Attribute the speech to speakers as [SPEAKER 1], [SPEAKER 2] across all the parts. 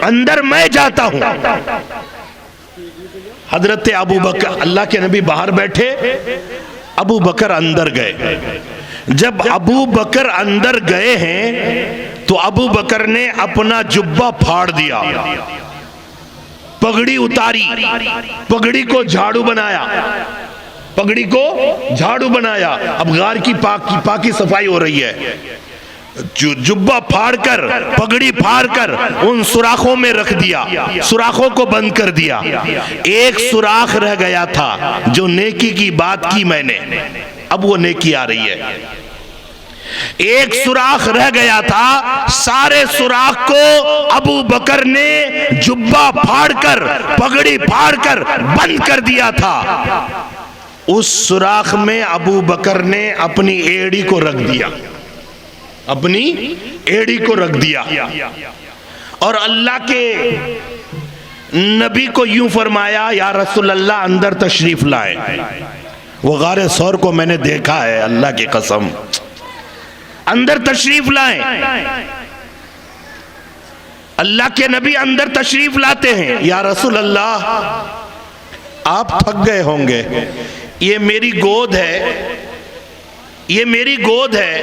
[SPEAKER 1] अंदर मैं जाता हूं। हजरत अबू बकर, अल्लाह के नबी बाहर बैठे, अबू बकर अंदर गए। जब अबू बकर अंदर गए हैं तो अबू बकर ने अपना जुब्बा फाड़ दिया, पगड़ी उतारी, पगड़ी को झाड़ू बनाया, पगड़ी को झाड़ू बनाया। अब गार की पाकी सफाई हो रही है। जुब्बा फाड़कर, पगड़ी फाड़कर उन सुराखों में रख दिया, सुराखों को बंद कर दिया। एक सुराख रह गया था, जो नेकी की बात की मैंने, अब वो नेकी आ रही है। एक सुराख रह गया था, सारे सुराख को अबू बकर ने जुब्बा फाड़कर, पगड़ी फाड़कर बंद कर दिया था। उस सुराख में अबू बकर ने अपनी एड़ी को रख दिया, अपनी एड़ी को रख दिया, और अल्लाह के नबी को यूं फरमाया, या रसूल अल्लाह अंदर तशरीफ लाए। वो गारे सौर को मैंने देखा है, अल्लाह की कसम, अंदर तशरीफ लाए। अल्लाह के नबी अंदर तशरीफ लाते हैं। या रसूल अल्लाह आप थक गए होंगे, ये मेरी गोद है, ये मेरी गोद है,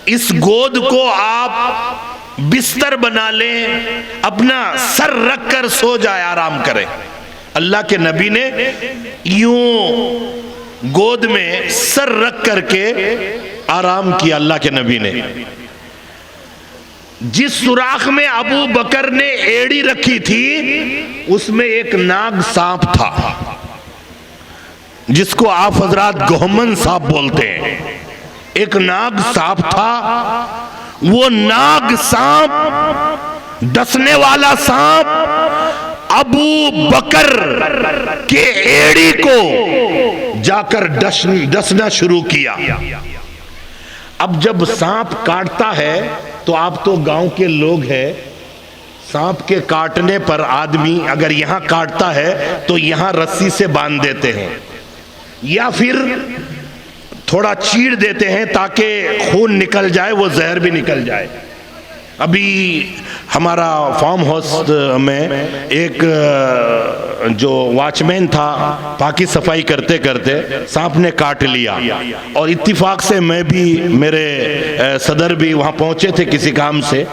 [SPEAKER 1] इस गोद को आप बिस्तर बना लें, अपना सर रख कर सो जाए, आराम करें। अल्लाह के नबी ने यूं गोद में सर रख करके आराम किया। अल्लाह के नबी ने जिस सुराख में अबू बकर ने एड़ी रखी थी, उसमें एक नाग सांप था, जिसको आप हजरात गोहमन सांप बोलते हैं। एक नाग सांप था। वो नाग सांप, डसने वाला सांप, अबू बकर के एड़ी को जाकर डसना शुरू किया। अब जब सांप काटता है तो आप तो गांव के लोग हैं, सांप के काटने पर आदमी अगर यहां काटता है तो यहां रस्सी से बांध देते हैं, या फिर थोड़ा चीर देते हैं ताकि खून निकल जाए, वो जहर भी निकल जाए। अभी हमारा फार्म हाउस में एक जो वॉचमैन था, पाकी सफाई करते करते सांप ने काट लिया, और इत्तिफाक से मैं भी, मेरे सदर भी वहां पहुंचे थे किसी काम से,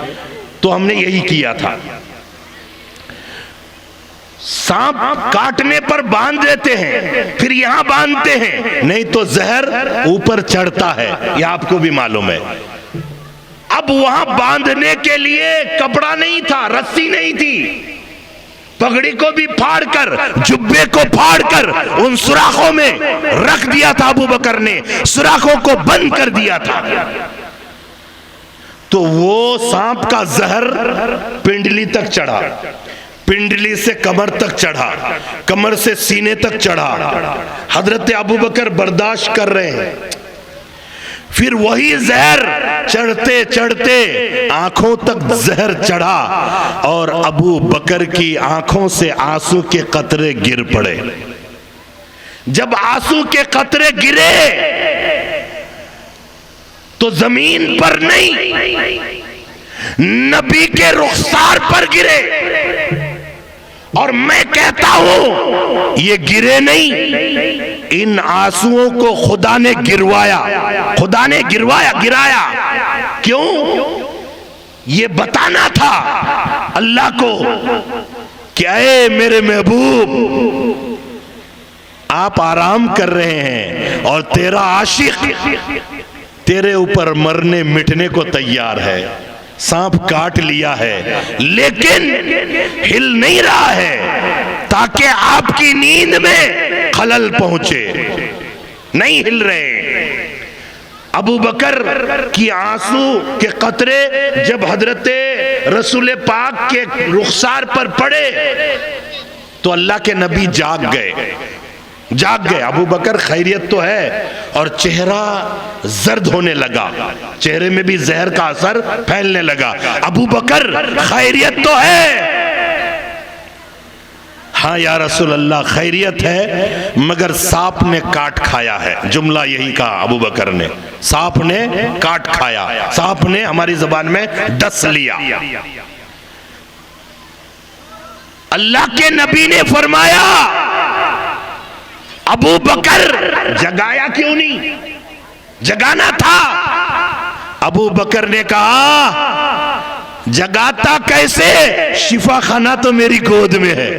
[SPEAKER 1] तो हमने यही किया था। सांप काटने पर बांध देते हैं, फिर यहां बांधते हैं, नहीं तो जहर ऊपर चढ़ता है, यह आपको भी मालूम है। अब वहां बांधने के लिए कपड़ा नहीं था, रस्सी नहीं थी, पगड़ी को भी फाड़कर, जुब्बे को फाड़कर उन सुराखों में रख दिया था अबू बकर ने, सुराखों को बंद कर दिया था। तो वो सांप का जहर पिंडली तक चढ़ा, पिंडली से कमर तक चढ़ा, कमर से सीने तक चढ़ा। हजरत अबू बकर बर्दाश्त कर रहे हैं। फिर वही जहर चढ़ते चढ़ते आंखों तक जहर चढ़ा, और अबू बकर की आंखों से आंसू के कतरे गिर पड़े। जब आंसू के कतरे गिरे तो जमीन पर नहीं, नबी के रुखसार पर गिरे। और मैं कहता हूं ये गिरे नहीं, इन आंसुओं को खुदा ने गिरवाया, खुदा ने गिराया। क्यों? ये बताना था अल्लाह को कि ऐ मेरे महबूब, आप आराम कर रहे हैं और तेरा आशिक तेरे ऊपर मरने मिटने को तैयार है। सांप काट लिया है लेकिन हिल नहीं रहा है, ताकि आपकी नींद में खलल पहुंचे, नहीं हिल रहे। अबू बकर की आंसू के कतरे जब हजरते रसूल पाक के रुखसार पर पड़े तो अल्लाह के नबी जाग गए। अबू बकर खैरियत तो है, और चेहरा जर्द होने लगा, चेहरे में भी जहर का असर फैलने लगा। अबू बकर खैरियत तो है? हाँ या रसूल अल्लाह खैरियत है, मगर सांप ने काट खाया है। जुमला यही कहा अबू बकर ने, सांप ने काट खाया, सांप ने हमारी जबान में डस लिया। अल्लाह के नबी ने फरमाया अबू बकर जगाया क्यों नहीं, जगाना था। अबू बकर ने कहा जगाता कैसे, शिफा खाना तो मेरी गोद में है,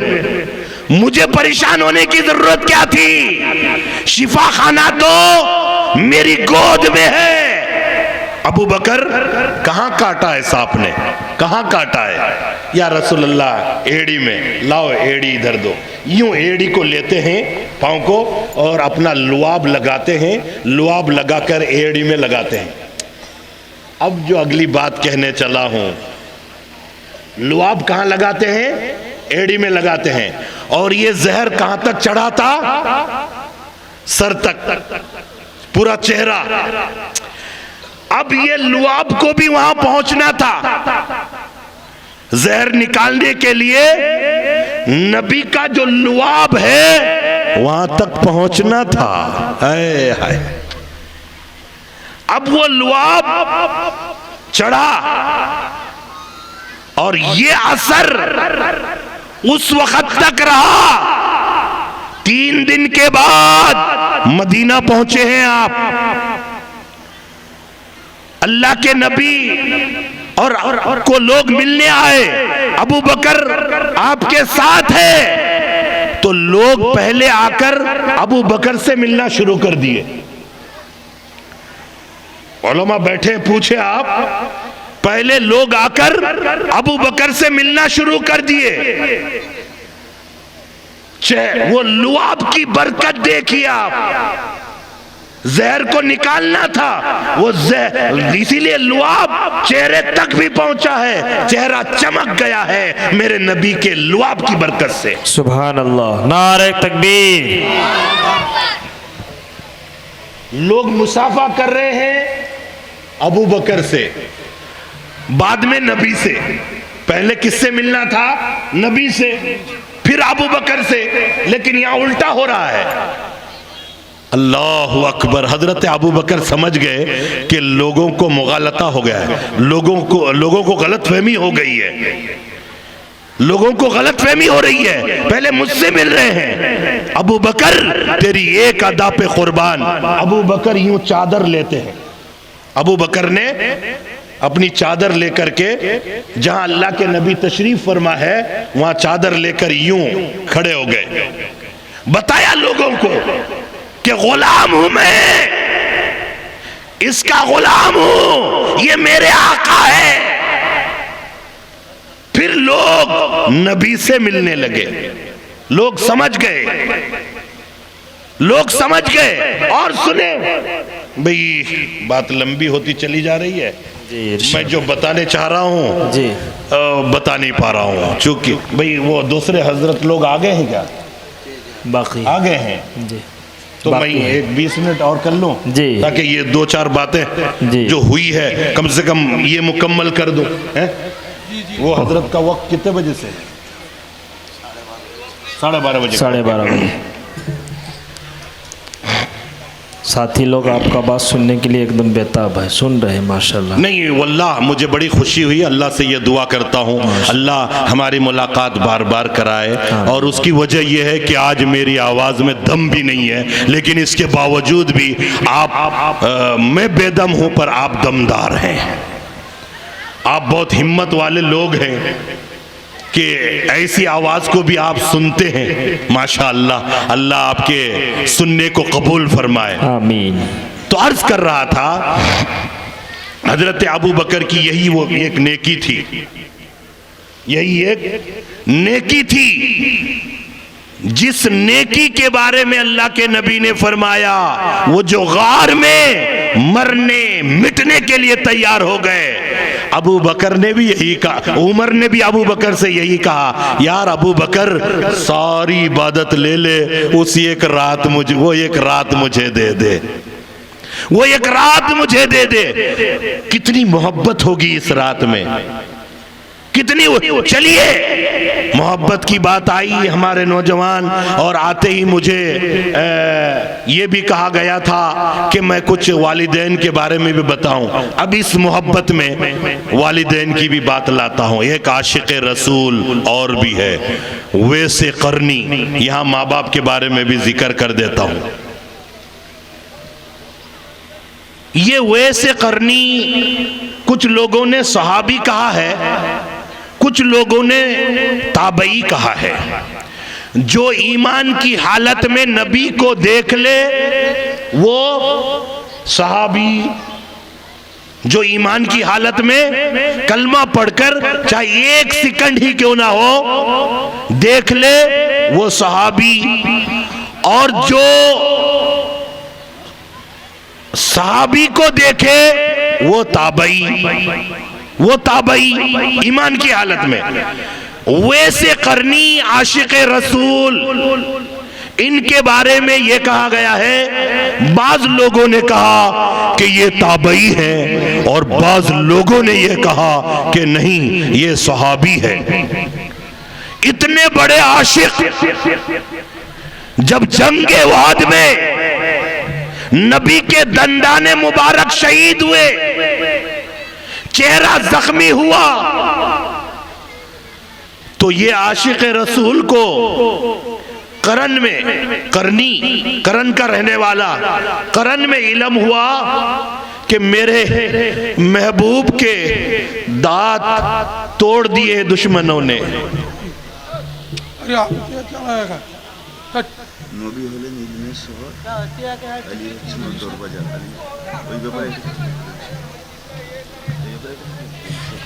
[SPEAKER 1] मुझे परेशान होने की जरूरत क्या थी, शिफा खाना तो मेरी गोद में है। अबू बकर कहां काटा है सांप ने, कहां काटा है, या रसूलल्लाह एड़ी में, लाओ एड़ी इधर दो। यूं एड़ी को लेते हैं पांव को और अपना लुआब लगाते हैं, लुआब लगाकर एड़ी में लगाते हैं। अब जो अगली बात कहने चला हूं, लुआब कहां लगाते हैं, एड़ी में लगाते हैं, और ये जहर कहां तक चढ़ा था, सर तक, पूरा चेहरा। अब ये लुआब को भी वहां पहुंचना था, जहर निकालने के लिए नबी का जो लुआब है वहां तक पहुंचना था। हाय हाय। अब वो लुआब चढ़ा और ये असर उस वक्त तक रहा। 3 दिन के बाद मदीना पहुंचे हैं आप, अल्लाह के नबी और को लोग मिलने आए, अबू बकर आपके साथ है, तो लोग पहले आकर अबू बकर से मिलना शुरू कर दिए। उलमा बैठे, पूछे आप, पहले लोग आकर अबू बकर से मिलना शुरू कर दिए। वो लुआब की बरकत देखिए आप, जहर को निकालना था, वो जहर इसीलिए लुआब चेहरे तक भी पहुंचा है, चेहरा चमक गया है मेरे नबी के लुआब की बरकत से।
[SPEAKER 2] सुभान अल्लाह, नारे तकबीर।
[SPEAKER 1] लोग मुसाफा कर रहे हैं अबू बकर से, बाद में नबी से। पहले किससे मिलना था, नबी से, फिर अबू बकर से, लेकिन यहां उल्टा हो रहा है। अल्लाहु अकबर। हजरत अबू बकर समझ गए कि लोगों को मुगालता हो गया है, लोगों को गलतफहमी हो गई है, लोगों को गलतफहमी हो रही है, पहले मुझसे मिल रहे हैं। अबू बकर तेरी एक अदा पे कुर्बान। अबू बकर यूं चादर लेते हैं, अबू बकर ने अपनी चादर लेकर के जहां अल्लाह के नबी तशरीफ फरमा है वहां चादर लेकर यूं खड़े हो गए, बताया लोगों को कि गुलाम हूं मैं, इसका गुलाम हूं, ये मेरे आका है। फिर लोग नबी से मिलने लगे, लोग समझ गए, लोग समझ गए। और सुने भाई, बात लंबी होती चली जा रही है, मैं जो बताने चाह रहा हूं जी बता नहीं पा रहा हूं, चूंकि भाई वो दूसरे हजरत लोग आ गए हैं क्या,
[SPEAKER 2] बाकी आ
[SPEAKER 1] गए हैं जी, तो मैं एक 20 मिनट और कर लूं जी, ताकि ये 2-4 बातें जो हुई है कम से कम ये मुकम्मल कर दूं। वो हजरत का वक्त कितने बजे से, 12:30 बजे, 12:30 बजे।
[SPEAKER 2] साथी लोग आपका बात सुनने के लिए एकदम बेताब है, सुन रहे हैं माशाल्लाह।
[SPEAKER 1] नहीं वल्लाह मुझे बड़ी खुशी हुई, अल्लाह से ये दुआ करता हूँ अल्लाह हमारी मुलाकात बार बार कराए। और उसकी वजह यह है कि आज मेरी आवाज़ में दम भी नहीं है, लेकिन इसके बावजूद भी आप मैं बेदम हूँ पर आप दमदार हैं, आप बहुत हिम्मत वाले लोग हैं कि ऐसी आवाज को भी आप सुनते हैं। माशाअल्लाह, अल्लाह आपके सुनने को कबूल फरमाए, आमीन। तो अर्ज कर रहा था हजरत अबू बकर की यही वो एक नेकी थी, यही एक नेकी थी जिस नेकी के बारे में अल्लाह के नबी ने फरमाया, वो जो गार में मरने मिटने के लिए तैयार हो गए। अबू बकर ने भी यही कहा, उमर ने भी अबू बकर से यही कहा, यार अबू बकर सारी इबादत ले ले, उस एक रात मुझे, वो एक रात मुझे दे दे, वो एक रात मुझे दे दे। कितनी मोहब्बत होगी इस रात में, कितनी। चलिए, मोहब्बत की बात आई हमारे नौजवान, और आते ही मुझे ये भी कहा गया था कि मैं कुछ वालिदैन के बारे में भी बताऊं। अब इस मोहब्बत में वालिदैन की भी बात लाता हूं। एक आशिक रसूल और भी है, वैसे करनी। यहां माँ बाप के बारे में भी जिक्र कर देता हूं। ये वैसे करनी कुछ लोगों ने सहाबी कहा है, कुछ लोगों ने ताबई कहा है। जो ईमान की हालत में नबी को देख ले वो सहाबी, जो ईमान की हालत में कलमा पढ़कर चाहे 1 सेकंड ही क्यों ना हो देख ले वो सहाबी। और जो सहाबी को देखे वो ताबई, वो ताबई ईमान की हालत में। वैसे करनी आशिक रसूल, इनके बारे में ये कहा गया है। बाज लोगों ने कहा कि ये ताबई है और बाज लोगों ने ये कहा कि नहीं ये सहाबी है। इतने बड़े आशिक जब जंगे वाद में नबी के दंदाने मुबारक शहीद हुए, चेहरा जख्मी हुआ, तो ये आशिक रसूल को करन में, करन का रहने वाला, करन में इल्म हुआ कि मेरे महबूब के दांत तोड़ दिए दुश्मनों ने।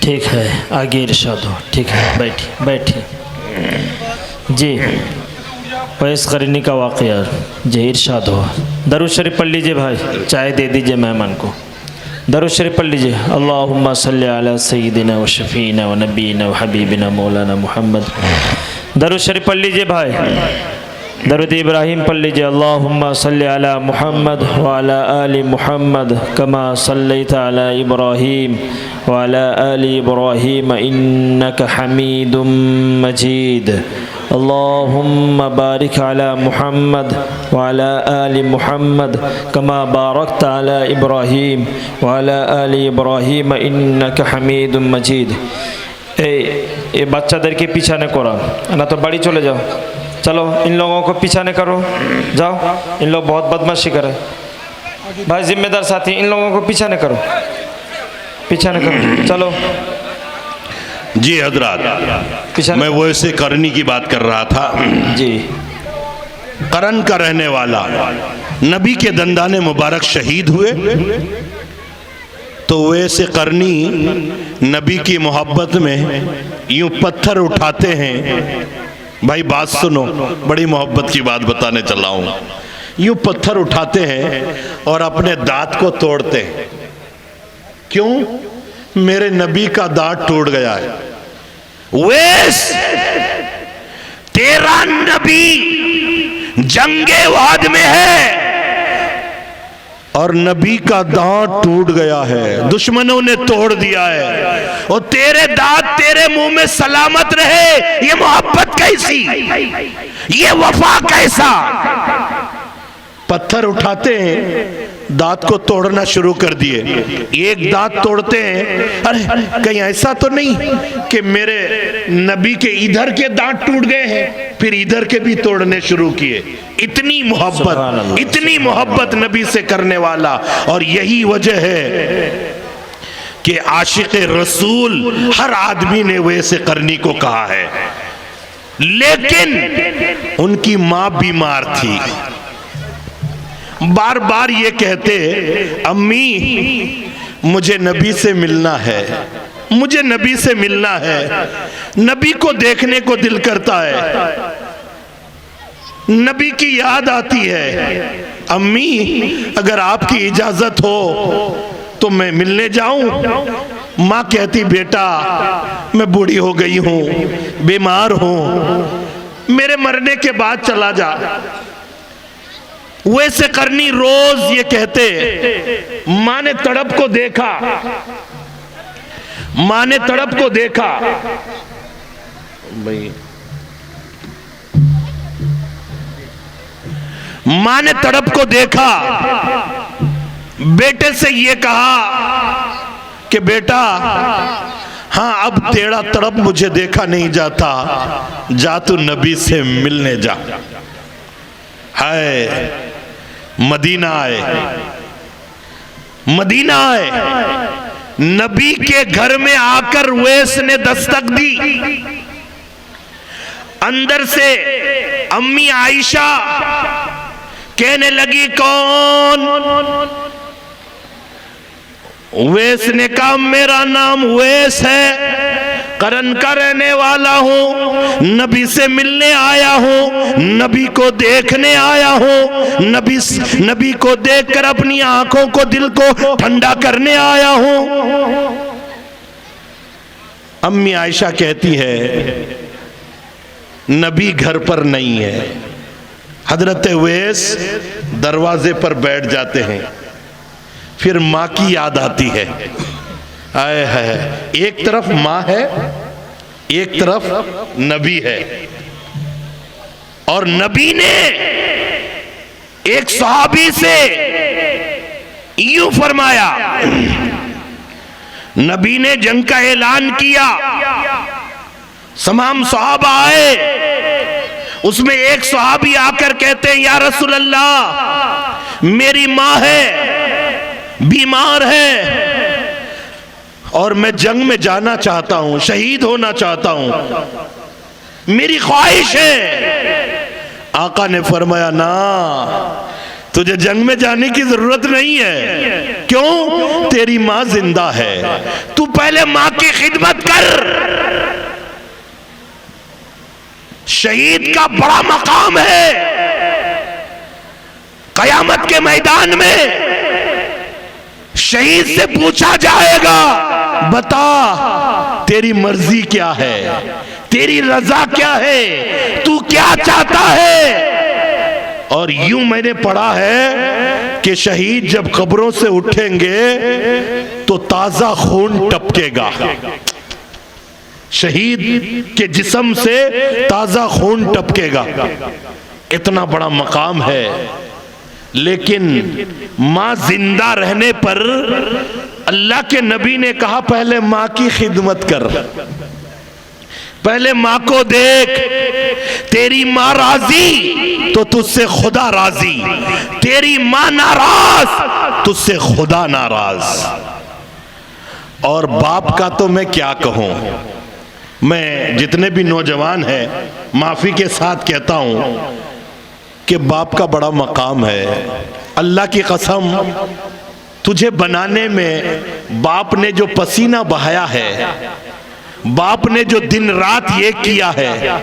[SPEAKER 2] ठीक है, आगे इरशाद हो। ठीक है, बैठिए बैठिए जी। वैस करनी का वाक़या जी, इरशाद हो। दरूद शरीफ पढ़ लीजिए भाई, चाय दे दीजिए मेहमान को। दरूद शरीफ पढ़ लीजिए। अल्लाहुम्मा सल्ली अला सय्यिदिना व शफीना व नबीना व हबीबिना मौलाना मुहम्मद। दरूद शरीफ पढ़ लीजिए भाई। दरूद इब्राहिम पढ़ लीजिए। अल्लाहुम्मा सल्ली अला मुहम्मद व अला आलि मुहम्मद कमा सल्लैता अला इब्राहिम व अला आलि इब्राहिम इन्नका हमीदुम मजीद। अल्लाहुम्मा बारिक अला मुहम्मद व अला आलि मुहम्मद कमा बारकता अला इब्राहिम व अला आलि इब्राहिम इन्नका हमीदुम मजीद। ये বাচ্চাদেরকে পিছানে করা না তো বাড়ি চলে যাও। चलो इन लोगों को पीछा नहीं करो, जाओ, इन लोग बहुत बदमाशी करे। भाई जिम्मेदार साथी, इन लोगों को पीछा नहीं करो, पीछा नहीं करो, चलो
[SPEAKER 1] जी। हजरात, मैं वैसे करनी की बात कर रहा था
[SPEAKER 2] जी।
[SPEAKER 1] करन का रहने वाला नबी के दंदाने मुबारक शहीद हुए, तो वैसे करनी नबी की मोहब्बत में यूं पत्थर उठाते हैं। भाई बात सुनो, बड़ी मोहब्बत की बात बताने चला हूं। यूं पत्थर उठाते हैं और अपने दांत को तोड़ते हैं। क्यों? मेरे नबी का दांत टूट गया है। वैस तेरा नबी जंगे वाद में है और नबी का दांत टूट गया है, दुश्मनों ने तोड़ दिया है, और तेरे दांत तेरे मुंह में सलामत रहे। ये मोहब्बत कैसी, ये वफा कैसा। पत्थर उठाते हैं, दांत को तोड़ना शुरू कर दिए। एक दांत तोड़ते हैं, अरे कहीं ऐसा तो नहीं कि मेरे नबी के इधर के दांत टूट गए हैं, फिर इधर के भी तोड़ने शुरू किए। इतनी मोहब्बत, इतनी मोहब्बत नबी से करने वाला। और यही वजह है कि आशिक रसूल हर आदमी ने वैसे करनी को कहा है। लेकिन उनकी मां बीमार थी, बार बार ये कहते, अम्मी मुझे नबी से मिलना है, मुझे नबी से मिलना है, नबी को देखने को दिल करता है, नबी की याद आती है। अम्मी अगर आपकी इजाजत हो तो मैं मिलने जाऊं। माँ कहती, बेटा मैं बूढ़ी हो गई हूं, बीमार हूं, मेरे मरने के बाद चला जा। वैसे करनी रोज ये कहते। माँ ने तड़प को देखा, मां ने तड़प को देखा भाई, मां ने तड़प को देखा, बेटे से ये कहा कि बेटा हाँ अब तेरा तड़प मुझे देखा नहीं जाता, जा तू नबी से मिलने जा। हाय मदीना आए, मदीना आए, नबी के घर में आकर उवैस ने दस्तक दी। अंदर से अम्मी आयशा कहने लगी कौन? उवैस ने कहा मेरा नाम उवैस है, करन का रहने वाला हूं, नबी से मिलने आया हूं, नबी को देखने आया हूं, नबी को देखकर अपनी आंखों को दिल को ठंडा करने आया हूं। अम्मी आयशा कहती है नबी घर पर नहीं है। हजरत उवैस दरवाजे पर बैठ जाते हैं, फिर माँ की याद आती है। आए है, एक तरफ माँ है, एक तरफ नबी है, और नबी ने एक सहाबी से यूं फरमाया, नबी ने जंग का ऐलान किया, तमाम सहाबा आए, उसमें एक सहाबी आकर कहते हैं या रसूल अल्लाह मेरी माँ है, बीमार है और मैं जंग में जाना चाहता हूं, शहीद होना चाहता हूं, मेरी ख्वाहिश है। आका ने फरमाया ना, तुझे जंग में जाने की जरूरत नहीं है। क्यों? तेरी मां जिंदा है, तू पहले मां की खिदमत कर। शहीद का बड़ा मकाम है, कयामत के मैदान में शहीद से पूछा जाएगा बता तेरी मर्जी क्या है, तेरी रजा क्या है, तू क्या चाहता है। और यूं मैंने पढ़ा है कि शहीद जब कब्रों से उठेंगे तो ताजा खून टपकेगा, शहीद के जिस्म से ताजा खून टपकेगा। इतना बड़ा मकाम है, लेकिन मां जिंदा रहने पर अल्लाह के नबी ने कहा पहले मां की खिदमत कर, पहले मां को देख, तेरी मां राजी तो तुझसे खुदा राजी, तेरी मां नाराज तुझसे खुदा नाराज। और बाप का तो मैं क्या कहूं, मैं जितने भी नौजवान हैं माफी के साथ कहता हूं कि बाप का बड़ा मकाम है। अल्लाह की कसम, तुझे बनाने में बाप ने जो पसीना बहाया है, बाप ने जो दिन रात ये किया है,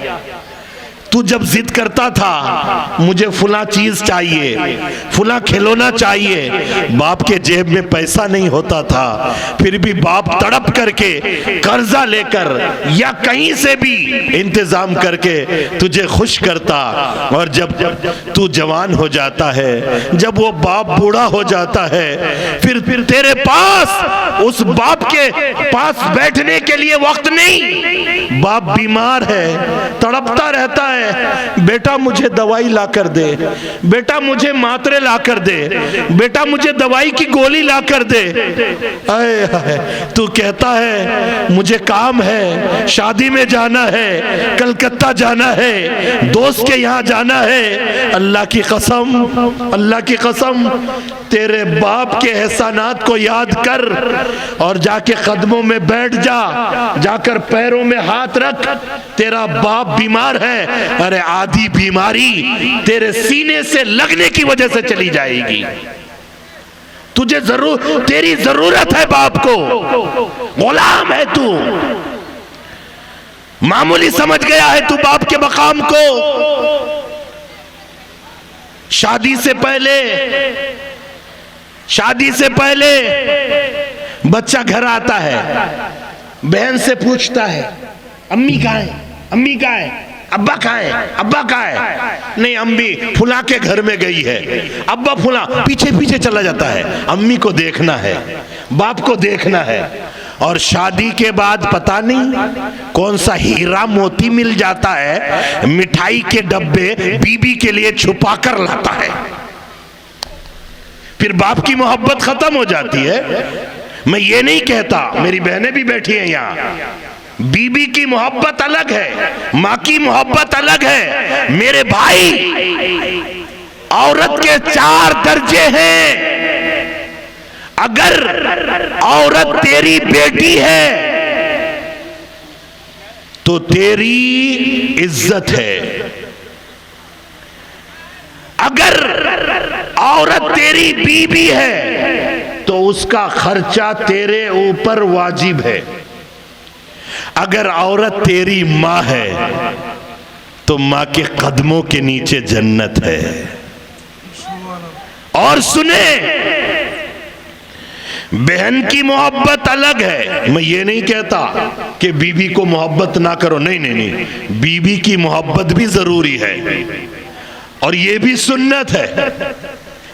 [SPEAKER 1] तू जब जिद करता था मुझे फुला चीज चाहिए, फुला खिलौना चाहिए, बाप के जेब में पैसा नहीं होता था, फिर भी बाप तड़प करके कर्जा लेकर या कहीं से भी इंतजाम करके तुझे खुश करता। और जब तू जवान हो जाता है, जब वो बाप बूढ़ा हो जाता है, फिर तेरे पास उस बाप के पास बैठने के लिए वक्त नहीं, बाप बीमार है, तड़पता रहता है, बेटा मुझे दवाई ला कर दे, बेटा मुझे मात्रे ला कर दे, बेटा मुझे दवाई की गोली ला कर दे। आए हाय, तू कहता है मुझे काम है, शादी में जाना है, कलकत्ता जाना है, दोस्त के यहाँ जाना है। अल्लाह की कसम, अल्लाह की कसम, तेरे बाप के एहसानात को याद कर और जाके कदमों में बैठ जा, जाकर पैरों में हाथ रख। तेरा बाप बीमार है, अरे आधी बीमारी तेरे सीने से लगने की वजह से चली जाएगी। तुझे तेरी जरूरत है बाप को, गुलाम है तू, मामूली समझ गया है तू बाप के मकाम को। शादी से पहले बच्चा घर आता है, बहन से पूछता है अम्मी कहाँ है, अम्मी कहाँ है, अब्बा कहाँ है, अब्बा कहाँ है। नहीं, अम्मी फुला के घर में गई है, अब्बा फुला, पीछे पीछे चला जाता है। अम्मी को देखना है, बाप को देखना है। और शादी के बाद पता नहीं कौन सा हीरा मोती मिल जाता है, मिठाई के डब्बे बीबी के लिए छुपा कर लाता है। फिर बाप की मोहब्बत खत्म हो जाती है। मैं ये नहीं कहता, मेरी बहनें भी बैठी हैं यहाँ, बीबी की मोहब्बत अलग है, माँ की मोहब्बत अलग है। मेरे भाई, औरत के 4 दर्जे हैं। अगर औरत तेरी बेटी है तो तेरी इज्जत है, अगर औरत तेरी बीबी है तो उसका खर्चा तेरे ऊपर वाजिब है, अगर औरत तेरी माँ है तो माँ के कदमों के नीचे जन्नत है। और सुने, बहन की मोहब्बत अलग है। मैं ये नहीं कहता कि बीबी को मोहब्बत ना करो, नहीं नहीं नहीं, बीबी की मोहब्बत भी जरूरी है और ये भी सुन्नत है,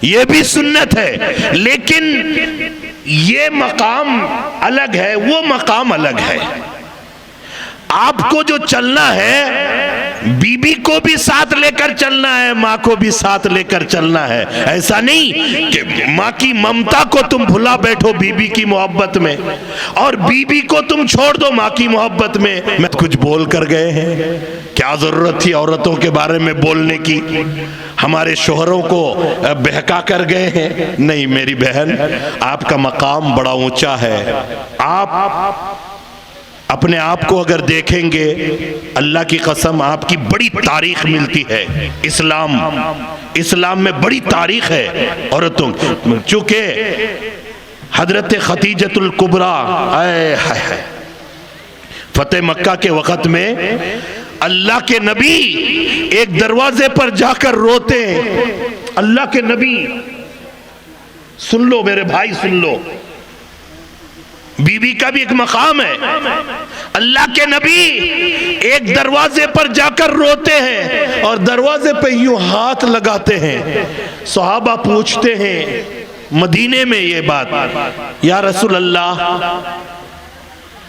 [SPEAKER 1] ये भी सुन्नत है, लेकिन ये मकाम अलग है, वो मकाम अलग है। आपको जो चलना है, बीबी को भी साथ लेकर चलना है, माँ को भी साथ लेकर चलना है। ऐसा नहीं कि माँ की ममता को तुम भुला बैठो बीबी की मोहब्बत में, और बीबी को तुम छोड़ दो माँ की मोहब्बत में। मैं कुछ बोल कर गए हैं, क्या जरूरत थी औरतों के बारे में बोलने की? हमारे शोहरों को बहका कर गए हैं? नहीं मेरी बहन, आपका मकाम बड़ा ऊंचा है। आप अपने आप को अगर देखेंगे, अल्लाह की कसम आपकी बड़ी तारीख मिलती है। इस्लाम में बड़ी तारीख है औरतों। चूंकि हजरत खतीजतुल कुबरा फतेह मक्का के वक्त में अल्लाह के नबी एक दरवाजे पर जाकर रोते हैं। अल्लाह के नबी, सुन लो मेरे भाई, सुन लो, बीबी का भी एक मकाम है। अल्लाह के नबी एक दरवाजे पर जाकर रोते हैं और दरवाजे पे यूं हाथ लगाते हैं। सहाबा पूछते हैं मदीने में ये बात, या रसूल अल्लाह,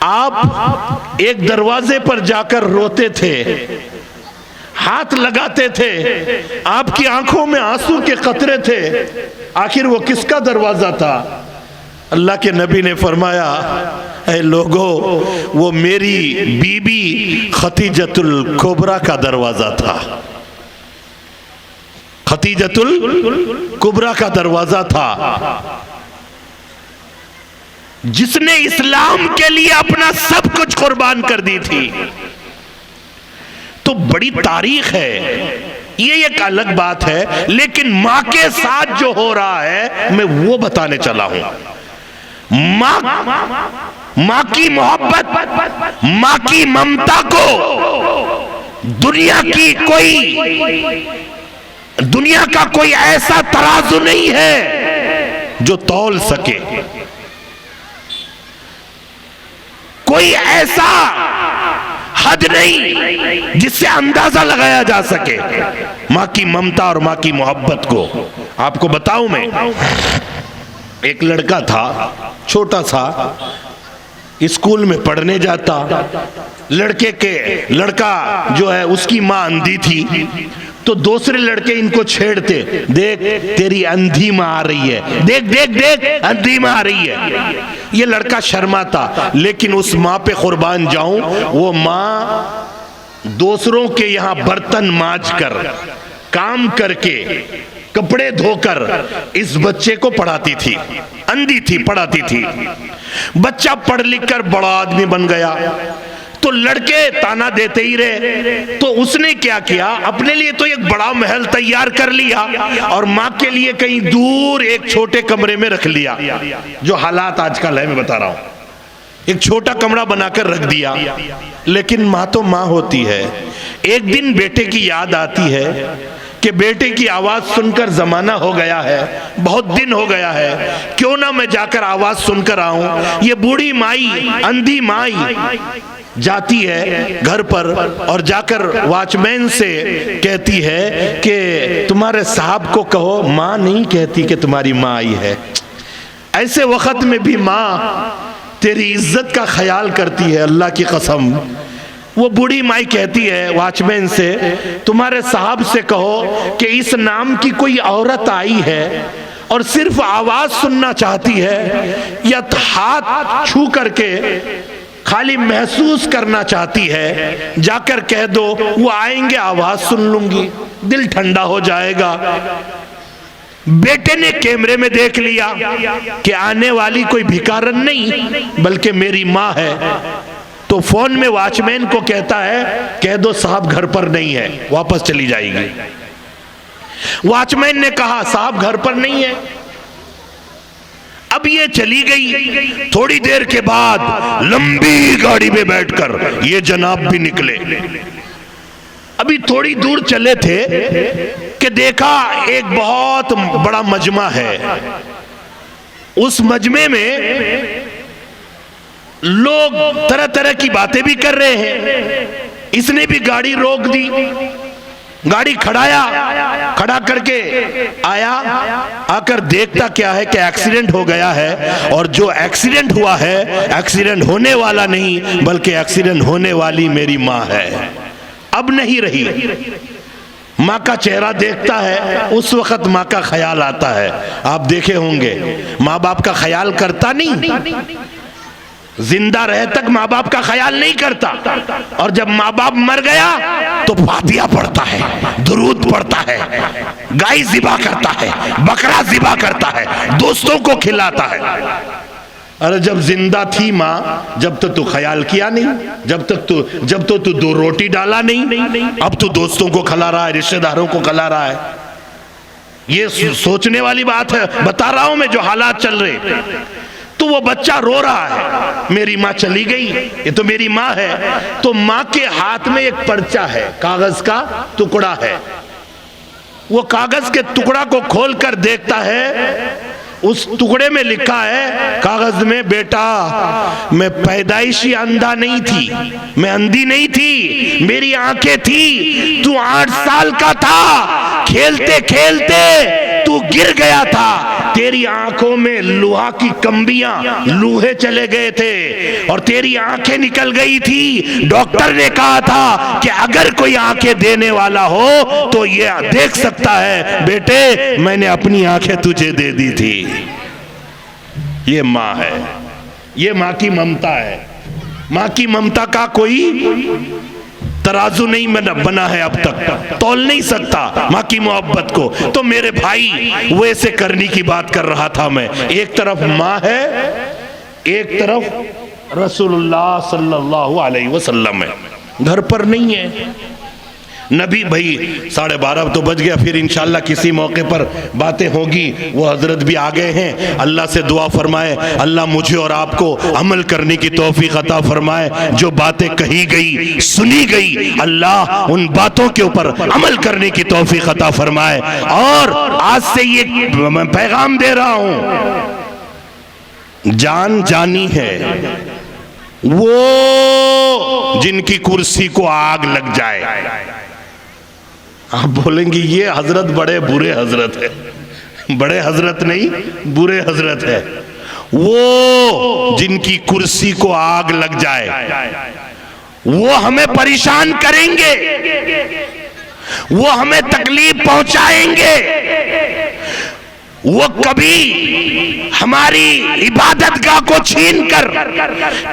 [SPEAKER 1] आप एक दरवाजे पर जाकर रोते थे, हाथ लगाते थे, आपकी आंखों में आंसू के कतरे थे, आखिर वो किसका दरवाजा था? अल्लाह के नबी ने फरमाया, ऐ लोगों, वो मेरी बीबी खतीजतुल कुबरा का दरवाजा था, खतीजतुल कुबरा का दरवाजा था, जिसने इस्लाम के लिए अपना सब कुछ कुर्बान कर दी थी। तो बड़ी तारीख है, ये एक अलग बात है, लेकिन माँ के साथ जो हो रहा है मैं वो बताने चला हूं। माँ की मोहब्बत, माँ की ममता को दुनिया का कोई ऐसा तराजू नहीं है जो तौल सके, कोई ऐसा हद नहीं जिससे अंदाजा लगाया जा सके माँ की ममता और माँ की मोहब्बत को। आपको बताऊं मैं, एक लड़का था, छोटा सा, स्कूल में पढ़ने जाता। लड़का जो है उसकी माँ अंधी थी, तो दूसरे लड़के इनको छेड़ते, देख तेरी अंधी माँ आ रही है, देख देख देख अंधी माँ आ रही है। ये लड़का शर्माता, लेकिन उस माँ पे कुर्बान जाऊं, वो माँ दूसरों के यहाँ बर्तन मांज कर, काम करके, कपड़े धोकर इस बच्चे को पढ़ाती थी। अंधी थी, पढ़ाती थी। बच्चा पढ़ लिख कर बड़ा आदमी बन गया, तो लड़के ताना देते ही रहे। तो उसने क्या किया, अपने लिए तो एक बड़ा महल तैयार कर लिया और माँ के लिए कहीं दूर एक छोटे कमरे में रख लिया। जो हालात आजकल है मैं बता रहा हूं, एक छोटा कमरा बनाकर रख दिया। लेकिन माँ तो माँ होती है। एक दिन बेटे की याद आती है कि बेटे की आवाज सुनकर जमाना हो गया है, बहुत दिन हो गया है, क्यों ना मैं जाकर आवाज सुनकर आऊं। ये बूढ़ी माई, अंधी माई जाती है घर पर और जाकर वॉचमैन से कहती है कि तुम्हारे साहब को कहो, माँ नहीं कहती कि तुम्हारी माँ आई है। ऐसे वक्त में भी माँ तेरी इज्जत का ख्याल करती है, अल्लाह की कसम। वो बूढ़ी माई कहती है वॉचमैन से, तुम्हारे साहब से कहो कि इस नाम की कोई औरत आई है और सिर्फ आवाज सुनना चाहती है या हाथ छू करके खाली महसूस करना चाहती है, जाकर कह दो, वो आएंगे, आवाज सुन लूंगी, दिल ठंडा हो जाएगा। बेटे ने कैमरे में देख लिया कि आने वाली कोई भिखारन नहीं बल्कि मेरी माँ है, तो फोन में वॉचमैन को कहता है, कह दो साहब घर पर नहीं है, वापस चली जाएगी। वॉचमैन ने कहा साहब घर पर नहीं है। अब ये चली गई। थोड़ी देर के बाद लंबी गाड़ी में बैठकर ये जनाब भी निकले। अभी थोड़ी दूर चले थे कि देखा एक बहुत बड़ा मजमा है। उस मजमे में लोग तरह तरह की बातें भी कर रहे हैं। इसने भी गाड़ी रोक दी, गाड़ी खड़ा करके आया। आकर देखता क्या है कि एक्सीडेंट हो गया है, और जो एक्सीडेंट हुआ है एक्सीडेंट होने वाला नहीं बल्कि एक्सीडेंट होने वाली मेरी माँ है। अब नहीं रही। माँ का चेहरा देखता है, उस वक्त माँ का ख्याल आता है। आप देखे होंगे माँ बाप का ख्याल करता नहीं, जिंदा रहे तक माँ बाप का ख्याल नहीं करता, और जब माँ बाप मर गया तो फातिहा पढ़ता है, दुरूद पढ़ता है, गाय ज़िबा करता है, बकरा ज़िबा करता है, दोस्तों को खिलाता है। अरे जब जिंदा थी माँ, जब तक तू ख्याल किया नहीं, जब तो तू दो रोटी डाला नहीं, अब तू दोस्तों को खिला रहा है, रिश्तेदारों को खिला रहा है। ये सोचने वाली बात है। बता रहा हूं मैं जो हालात चल रहे। तो वो बच्चा रो रहा है, मेरी माँ चली गई, ये तो मेरी माँ है। तो माँ के हाथ में एक पर्चा है, कागज का टुकड़ा है। वो कागज के टुकड़ा को खोलकर देखता है, उस टुकड़े में लिखा है कागज में, बेटा मैं पैदाइशी अंधा नहीं थी, मैं अंधी नहीं थी, मेरी आंखें थी। तू 8 साल का था, खेलते खेलते तू गिर गया था, तेरी आंखों में लोहा की कंबियां, लोहे चले गए थे और तेरी आंखें निकल गई थी। डॉक्टर ने कहा था कि अगर कोई आंखें देने वाला हो तो ये देख सकता है। बेटे मैंने अपनी आंखें तुझे दे दी थी। ये माँ है, ये माँ की ममता है। माँ की ममता का कोई तराजू नहीं बना है, अब तक तौल नहीं सकता माँ की मोहब्बत को। तो मेरे भाई वो ऐसे करने की बात कर रहा था मैं। एक तरफ माँ है, एक तरफ रसूलुल्लाह सल्लल्लाहु अलैहि वसल्लम है, घर पर नहीं है। नबी भाई 12:30 तो बज गया, फिर इंशाल्लाह किसी मौके पर बातें होगी। वो हजरत भी आ गए हैं। अल्लाह से दुआ फरमाए, अल्लाह मुझे और आपको अमल करने की तौफीक अता फरमाए। जो बातें कही गई, सुनी गई, अल्लाह उन बातों के ऊपर अमल करने की तौफीक अता फरमाए। और आज से ये मैं पैगाम दे रहा हूं, जान जानी है वो जिनकी कुर्सी को आग लग जाए। आप बोलेंगे ये हजरत बड़े बुरे हजरत है। बड़े हजरत नहीं, बुरे हजरत है। वो जिनकी कुर्सी को आग लग जाए, वो हमें परेशान करेंगे, वो हमें तकलीफ पहुंचाएंगे, वो कभी हमारी इबादतगाह को छीनकर,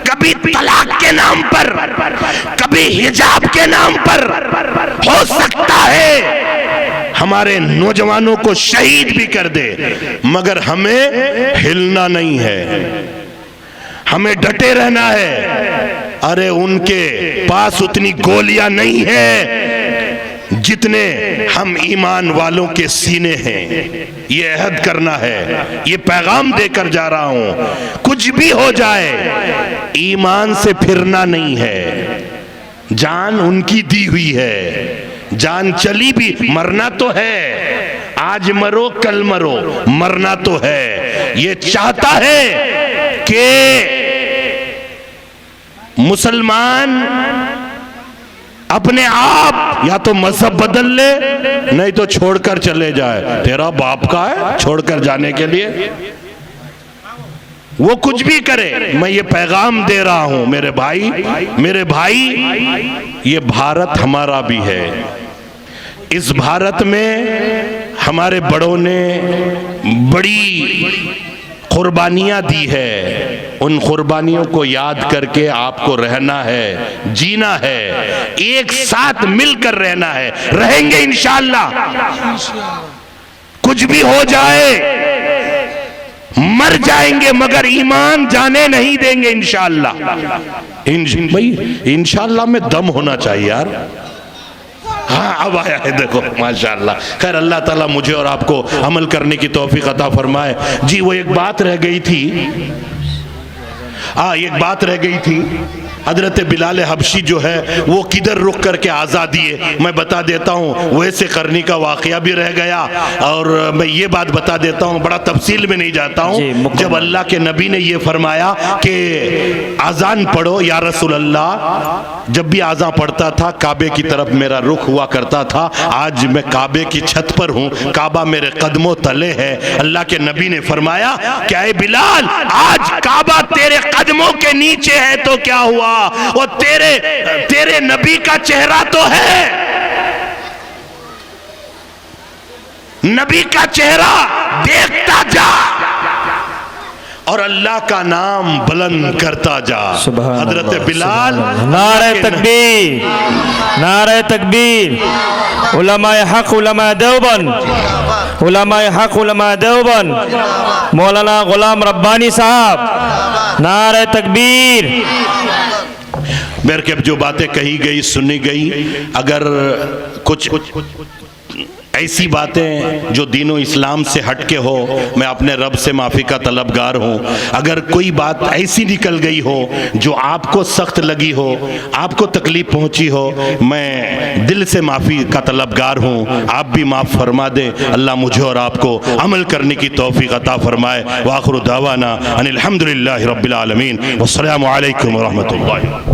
[SPEAKER 1] कभी तलाक के नाम पर, कभी हिजाब के नाम पर, हो सकता है हमारे नौजवानों को शहीद भी कर दे, मगर हमें हिलना नहीं है, हमें डटे रहना है। अरे उनके पास उतनी गोलियां नहीं है जितने हम ईमान वालों के सीने हैं। ये अहद करना है, ये पैगाम देकर जा रहा हूं। कुछ भी हो जाए, ईमान से फिरना नहीं है। जान उनकी दी हुई है, जान चली भी, मरना तो है। आज मरो कल मरो, मरना तो है। ये चाहता है कि मुसलमान अपने आप या तो मजहब बदल ले, नहीं तो छोड़कर चले जाए। तेरा बाप का है छोड़कर जाने के लिए? वो कुछ भी करे, मैं ये पैगाम दे रहा हूं मेरे भाई, ये भारत हमारा भी है। इस भारत में हमारे बड़ों ने बड़ी कुर्बानियां दी है, उन कुर्बानियों को याद करके आपको रहना है, जीना है, एक साथ मिलकर रहना है। रहेंगे इंशाअल्लाह, कुछ भी हो जाए, मर जाएंगे मगर ईमान जाने नहीं देंगे इंशाअल्लाह। भाई इंशाअल्लाह में दम होना चाहिए यार। हाँ अब आया है देखो माशाअल्लाह। खैर अल्लाह ताला मुझे और आपको अमल करने की तौफीक अता फरमाए। जी वो एक बात रह गई थी, एक बात रह गई थी, हजरत बिलाल हबशी जो है वो किधर रुक करके आज़ाद दिए, मैं बता देता हूँ। वैसे करनी का वाक़या भी रह गया और मैं ये बात बता देता हूँ, बड़ा तफसील में नहीं जाता हूँ। जब अल्लाह के नबी ने ये फरमाया कि अजान पढ़ो या रसूल अल्लाह, जब भी अज़ान पढ़ता था काबे की तरफ मेरा रुख हुआ करता था। आज मैं काबे की छत पर हूँ, काबा मेरे कदमों तले है। अल्लाह के नबी ने फरमाया क्या है बिलाल, आज काबा तेरे कदमों के नीचे है तो क्या हुआ, वो तेरे नबी का चेहरा तो है, नबी का चेहरा देखता जा और अल्लाह का नाम बुलंद करता जा। हजरत बिलाल,
[SPEAKER 2] नारे तकबीर, नारे तकबीर। उलमाए हक उलमाए देवबंद, उलमाए हक उलमाए देवबंद, मौलाना गुलाम रब्बानी साहब, नारे तकबीर।
[SPEAKER 1] मेरे के जो बातें कही गई सुनी गई, अगर कुछ ऐसी बातें जो दीनो इस्लाम से हटके हो, मैं अपने रब से माफ़ी का तलबगार हूँ। अगर कोई बात ऐसी निकल गई हो जो आपको सख्त लगी हो, आपको तकलीफ पहुँची हो, मैं दिल से माफ़ी का तलबगार हूँ। आप भी माफ़ फरमा दें। अल्लाह मुझे और आपको अमल करने की तौफीक अता फरमाए। व आखिरु दावाना अनिल हम्दुलिल्लाहि रब्बिल आलमीन। वस्सलामु अलैकुम व रहमतुल्लाहि।